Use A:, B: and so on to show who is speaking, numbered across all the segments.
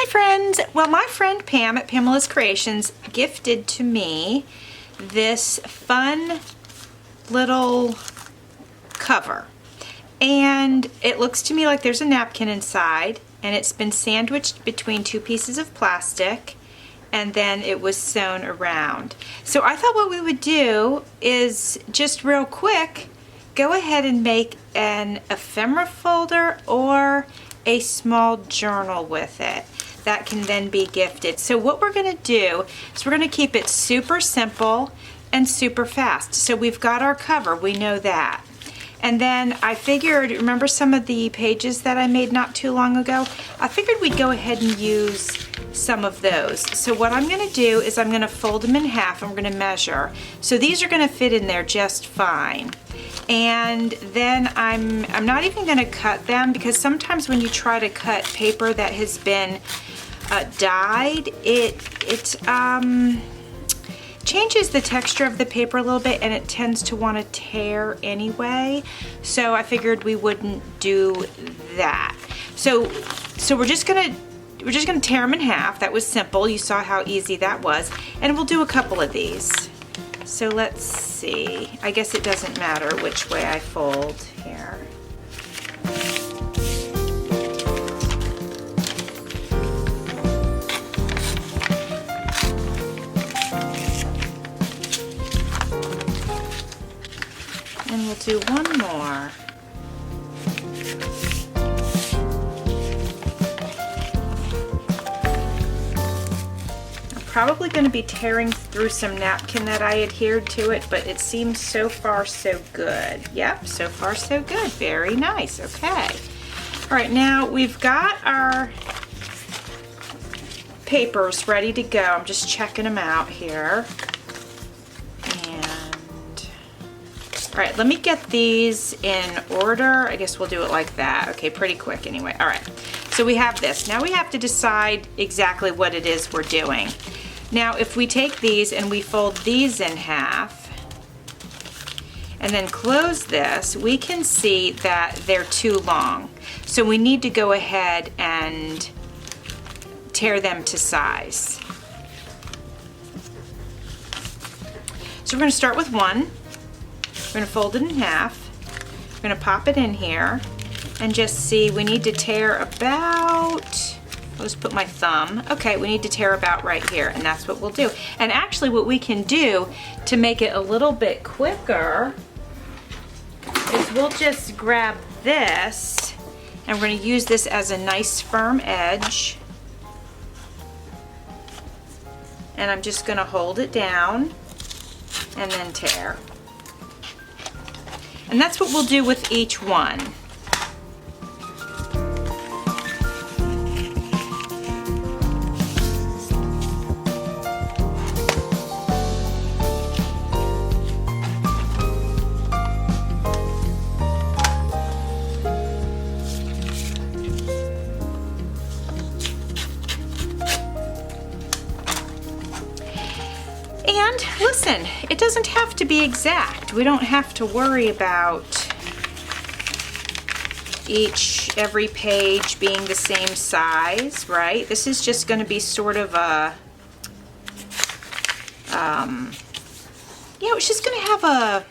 A: friends! Well, my friend Pam at Pamela's Creations gifted to me this fun little cover. And it looks to me like there's a napkin inside, and it's been sandwiched between two pieces of plastic, and then it was sewn around. So I thought what we would do is just real quick go ahead and make an ephemera folder or a small journal with it that can then be gifted. So what we're going to do is we're going to keep it super simple and super fast. So we've got our cover, we know that. And then I figured, remember some of the pages that I made not too long ago? I figured we'd go ahead and use some of those. So what I'm going to do is I'm going to fold them in half. I'm going to measure. So these are going to fit in there just fine. And then I'm not even going to cut them, because sometimes when you try to cut paper that has been dyed, it changes the texture of the paper a little bit, and it tends to want to tear anyway. So I figured we wouldn't do that. So we're just gonna tear them in half. That was simple. You saw how easy that was. And we'll do a couple of these. So let's see. I guess it doesn't matter which way I fold here. And we'll do one more. I'm probably going to be tearing through some napkin that I adhered to it, but it seems so far so good. Yep, so far so good. Very nice. Okay. All right, now we've got our papers ready to go. I'm just checking them out here. All right, let me get these in order. I guess we'll do it like that. Okay, pretty quick anyway. All right, so we have this. Now we have to decide exactly what it is we're doing. Now, if we take these and we fold these in half and then close this, we can see that they're too long. So we need to go ahead and tear them to size. So we're going to start with one. We're going to fold it in half. We're going to pop it in here and just see, we need to tear about, I'll just put my thumb. Okay, we need to tear about right here, and that's what we'll do. And actually what we can do to make it a little bit quicker is we'll just grab this, and we're going to use this as a nice firm edge. And I'm just going to hold it down and then tear. And that's what we'll do with each one. And listen, it doesn't have to be exact. We don't have to worry about every page being the same size, right? This is just going to be sort of a, it's just going to have a,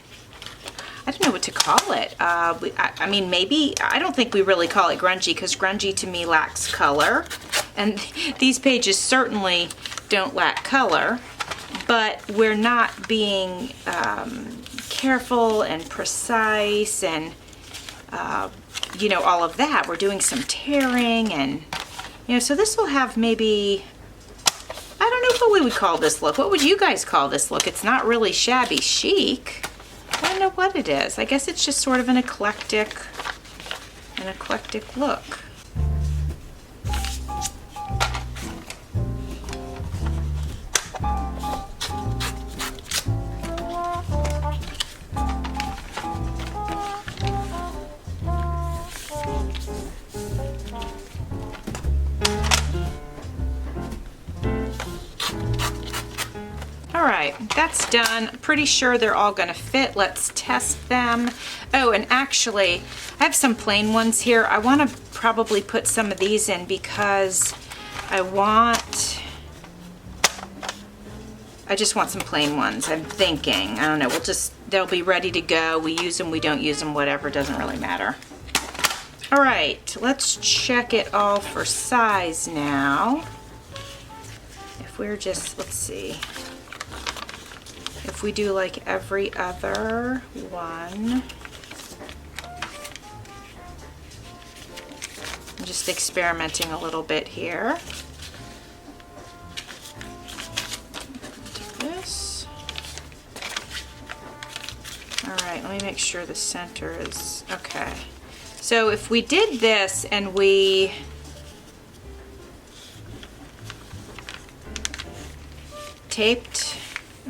A: I don't know what to call it. I mean, maybe, I don't think we really call it grungy, because grungy to me lacks color. And these pages certainly don't lack color, but we're not being careful and precise and you know, all of that. We're doing some tearing, and you know, so this will have maybe, I don't know what we would call this look. What would you guys call this look? It's not really shabby chic. I don't know what it is. I guess it's just sort of an eclectic look. All right, that's done. Pretty sure they're all gonna fit. Let's test them. Oh, and actually, I have some plain ones here. I wanna probably put some of these in because I just want some plain ones, I'm thinking. I don't know, they'll be ready to go. We use them, we don't use them, whatever, doesn't really matter. All right, let's check it all for size now. If we're just, let's see. If we do like every other one. I'm just experimenting a little bit here. Do this. All right, let me make sure the center is okay. So if we did this and we taped,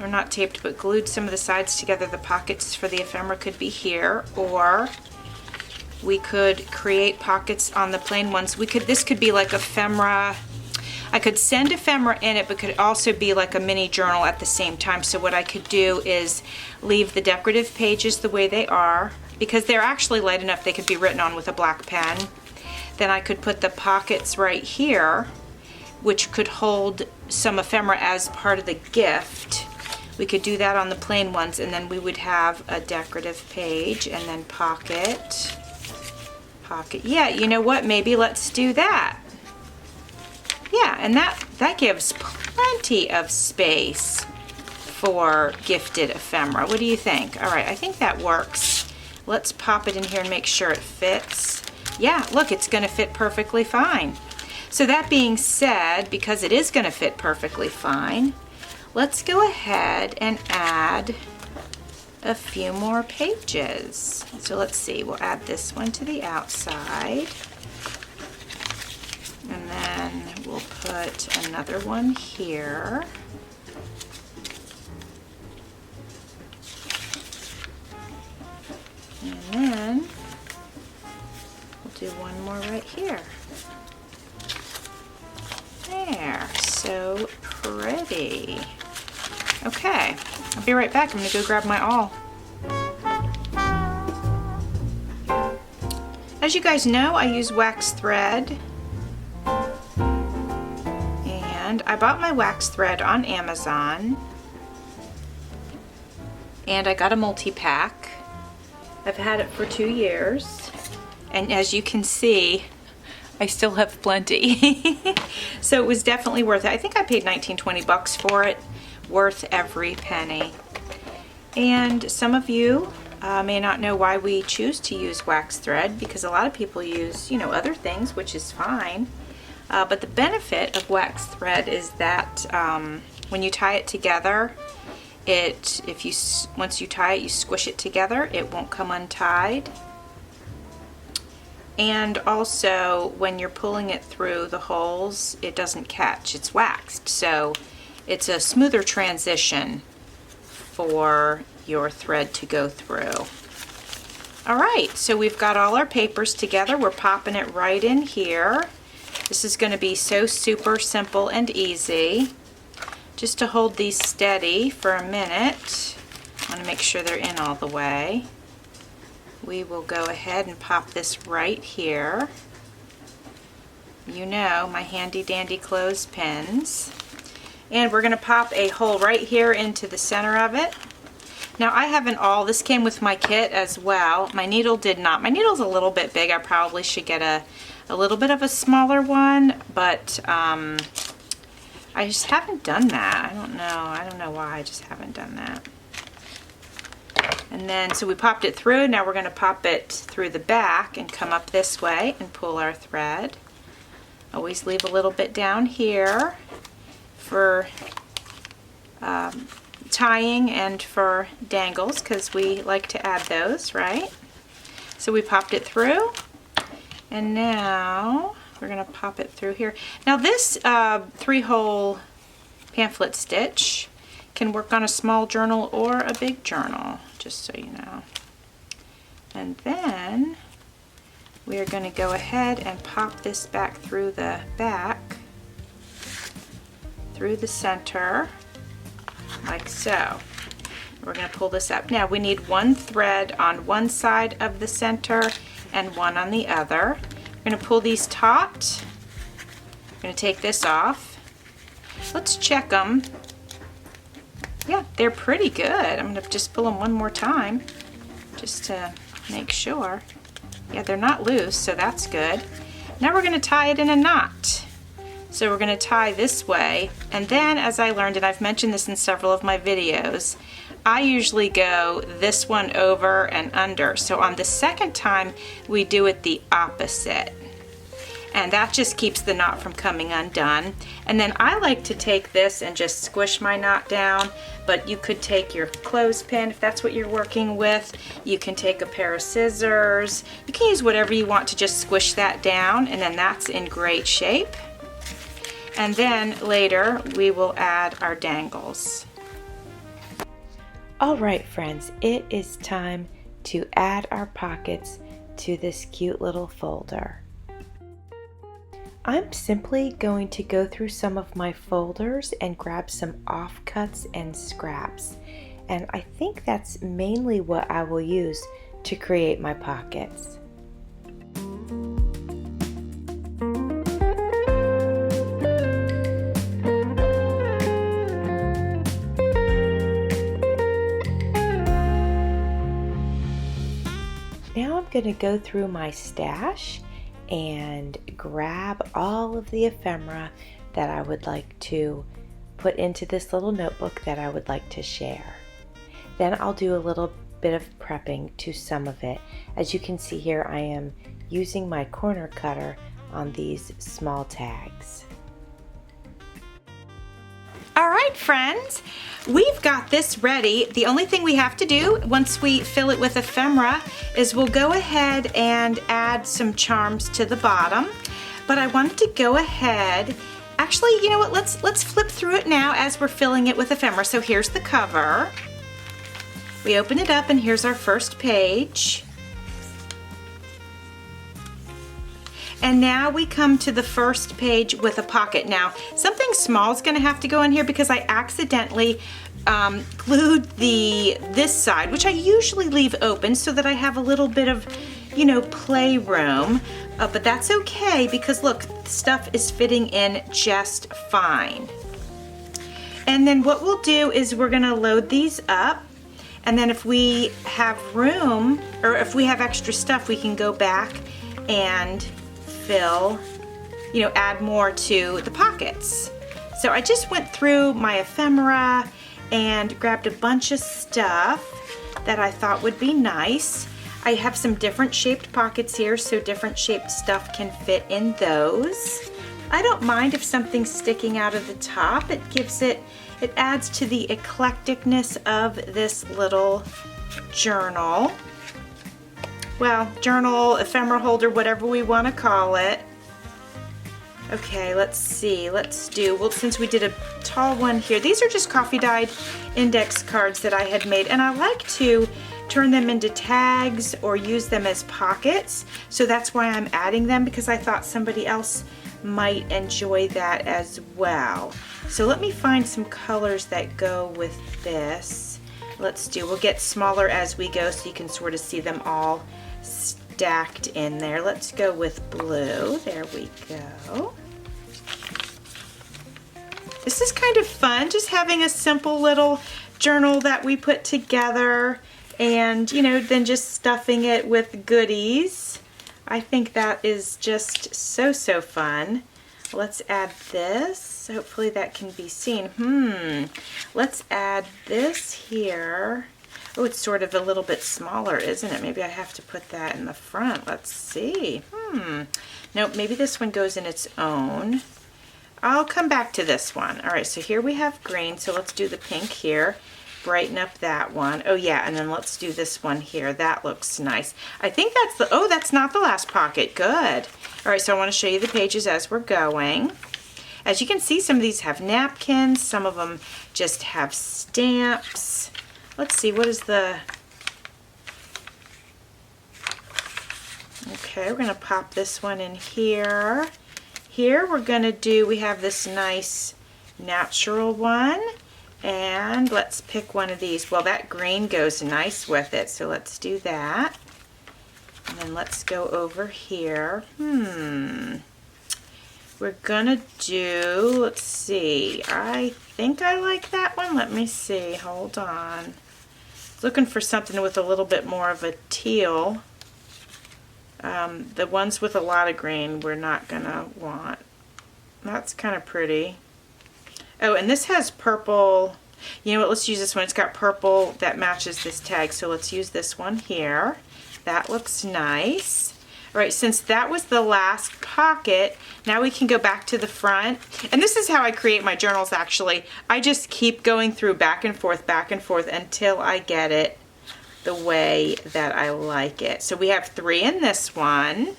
A: or not taped, but glued some of the sides together, the pockets for the ephemera could be here, or we could create pockets on the plain ones. This could be like ephemera. I could send ephemera in it, but could also be like a mini journal at the same time. So what I could do is leave the decorative pages the way they are, because they're actually light enough they could be written on with a black pen. Then I could put the pockets right here, which could hold some ephemera as part of the gift. We could do that on the plain ones, and then we would have a decorative page and then pocket. Yeah, you know what? Maybe let's do that. Yeah, and that gives plenty of space for gifted ephemera. What do you think? All right, I think that works. Let's pop it in here and make sure it fits. Yeah, look, it's gonna fit perfectly fine. So that being said, because it is gonna fit perfectly fine, let's go ahead and add a few more pages. So let's see, we'll add this one to the outside. And then we'll put another one here. And then we'll do one more right here. There, so pretty. Okay, I'll be right back. I'm gonna go grab my awl. As you guys know, I use wax thread. And I bought my wax thread on Amazon. And I got a multi-pack. I've had it for 2 years. And as you can see, I still have plenty. So it was definitely worth it. I think I paid $19-20 bucks for it. Worth every penny. And some of you may not know why we choose to use wax thread, because a lot of people use, you know, other things, which is fine. But the benefit of wax thread is that when you tie it together, once you tie it, you squish it together, it won't come untied. And also, when you're pulling it through the holes, it doesn't catch. It's waxed, so it's a smoother transition for your thread to go through. All right, so we've got all our papers together. We're popping it right in here. This is going to be so super simple and easy. Just to hold these steady for a minute, I want to make sure they're in all the way. We will go ahead and pop this right here. You know, my handy dandy clothespins. And we're going to pop a hole right here into the center of it. Now I have an awl. This came with my kit as well. My needle did not. My needle's a little bit big. I probably should get a little bit of a smaller one, but I just haven't done that. I don't know why. I just haven't done that. And then, so we popped it through. Now we're going to pop it through the back and come up this way and pull our thread. Always leave a little bit down here for tying and for dangles, because we like to add those, right? So we popped it through, and now we're going to pop it through here. Now this 3-hole pamphlet stitch can work on a small journal or a big journal, just so you know. And then we are going to go ahead and pop this back through the back, through the center, like so. We're going to pull this up. Now we need one thread on one side of the center and one on the other. We're going to pull these taut I'm going to take this off. Let's check them. Yeah, they're pretty good. I'm going to just pull them one more time just to make sure. Yeah, they're not loose, so that's good. Now we're going to tie it in a knot. So we're going to tie this way, and then as I learned, and I've mentioned this in several of my videos, I usually go this one over and under. So on the second time, we do it the opposite. And that just keeps the knot from coming undone. And then I like to take this and just squish my knot down, but you could take your clothespin if that's what you're working with. You can take a pair of scissors. You can use whatever you want to just squish that down, and then that's in great shape. And then later we will add our dangles. All right, friends, it is time to add our pockets to this cute little folder. I'm simply going to go through some of my folders and grab some offcuts and scraps. And I think that's mainly what I will use to create my pockets. Now I'm going to go through my stash and grab all of the ephemera that I would like to put into this little notebook that I would like to share. Then I'll do a little bit of prepping to some of it. As you can see here, I am using my corner cutter on these small tags. All right, friends, we've got this ready. The only thing we have to do once we fill it with ephemera is we'll go ahead and add some charms to the bottom. But I wanted to go ahead, actually, you know what, let's flip through it now as we're filling it with ephemera. So here's the cover. We open it up and here's our first page. And now we come to the first page with a pocket. Now, something small is gonna have to go in here because I accidentally glued this side, which I usually leave open so that I have a little bit of, you know, playroom. But that's okay because look, stuff is fitting in just fine. And then what we'll do is we're gonna load these up. And then if we have room, or if we have extra stuff, we can go back and fill, you know, add more to the pockets. So I just went through my ephemera and grabbed a bunch of stuff that I thought would be nice. I have some different shaped pockets here, so different shaped stuff can fit in those. I don't mind if something's sticking out of the top. It gives it adds to the eclecticness of this little journal. Well, journal, ephemera holder, whatever we want to call it. Okay, let's see, well, since we did a tall one here, these are just coffee dyed index cards that I had made, and I like to turn them into tags or use them as pockets. So that's why I'm adding them, because I thought somebody else might enjoy that as well. So let me find some colors that go with this. We'll get smaller as we go so you can sort of see them all stacked in there. Let's go with blue. There we go. This is kind of fun, just having a simple little journal that we put together and, you know, then just stuffing it with goodies. I think that is just so fun. Let's add this. Hopefully that can be seen. Let's add this here. Oh, it's sort of a little bit smaller, isn't it? Maybe I have to put that in the front. Let's see. Nope, maybe this one goes in its own. I'll come back to this one. All right, so here we have green, so let's do the pink here. Brighten up that one. Oh yeah, and then let's do this one here. That looks nice. I think that's that's not the last pocket. Good. All right, so I want to show you the pages as we're going. As you can see, some of these have napkins, some of them just have stamps. Let's see, what is the... Okay, we're going to pop this one in here. Here we're going to do, we have this nice natural one. And let's pick one of these. Well, that green goes nice with it, so let's do that. And then let's go over here. we're gonna do, let's see, I think I like that one. Let me see, hold on. Looking for something with a little bit more of a teal. The ones with a lot of green we're not gonna want. That's kind of pretty. Oh, and this has purple. You know what, let's use this one. It's got purple that matches this tag, so let's use this one here. That looks nice. All right, since that was the last pocket, now we can go back to the front. And this is how I create my journals, actually. I just keep going through back and forth until I get it the way that I like it. So we have 3 in this one.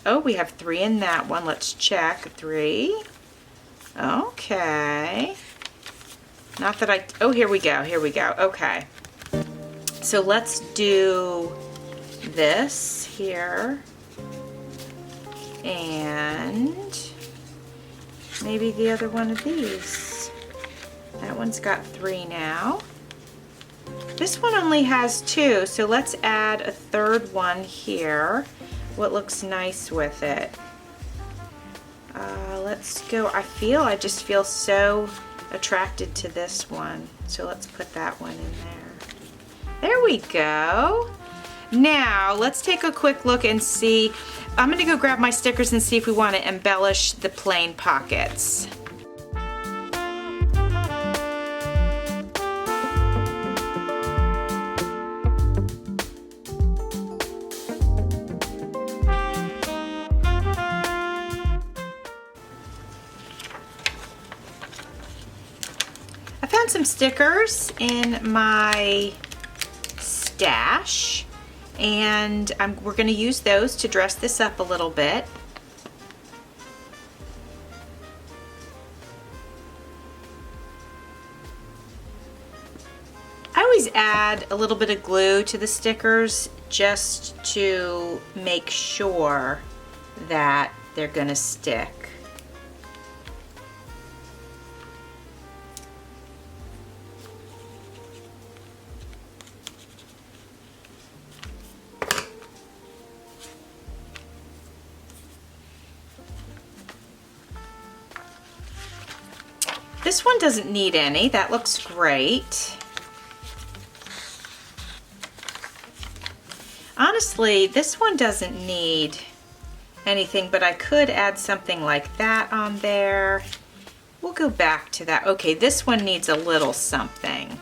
A: Oh, we have 3 in that one. Let's check. 3. Okay. Not that I, oh, here we go. Okay. So let's do this here. And maybe the other one of these. That one's got 3 now. This one only has 2, so let's add a 3rd one here. What looks nice with it? Let's go, I just feel so attracted to this one. So let's put that one in there. There we go. Now let's take a quick look and see. I'm gonna go grab my stickers and see if we want to embellish the plain pockets. I found some stickers in my stash, and we're going to use those to dress this up a little bit. I always add a little bit of glue to the stickers just to make sure that they're going to stick. This one doesn't need any. That looks great. Honestly, this one doesn't need anything, but I could add something like that on there. We'll go back to that. Okay, this one needs a little something.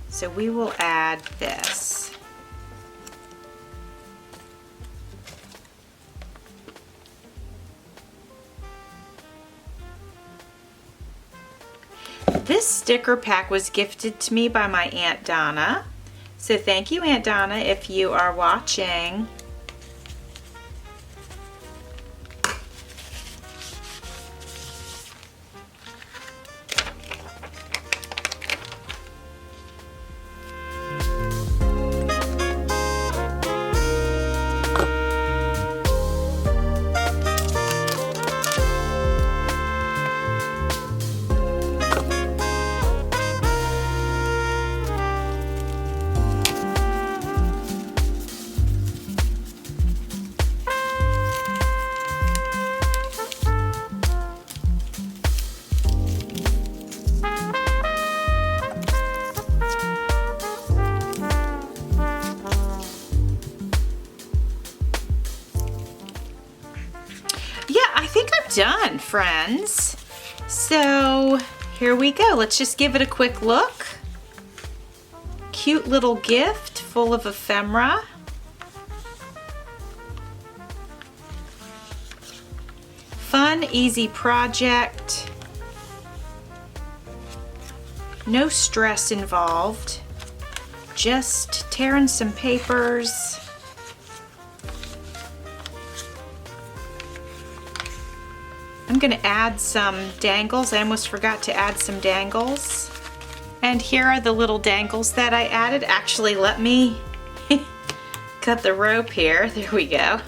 A: So we will add this. This sticker pack was gifted to me by my Aunt Donna. So thank you, Aunt Donna, if you are watching. Done, friends. So here we go. Let's just give it a quick look. Cute little gift full of ephemera. Fun, easy project. No stress involved. Just tearing some papers. I'm going to add some dangles. I almost forgot to add some dangles. And here are the little dangles that I added. Actually, let me cut the rope here. There we go.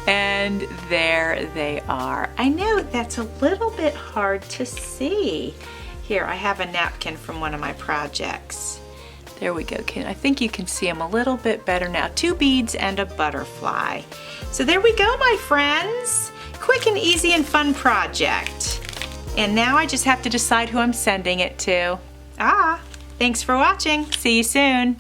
A: And there they are. I know that's a little bit hard to see. Here, I have a napkin from one of my projects. There we go. I think you can see them a little bit better now. 2 beads and a butterfly. So there we go, my friends. quick and easy and fun project. And now I just have to decide who I'm sending it to. Thanks for watching. See you soon.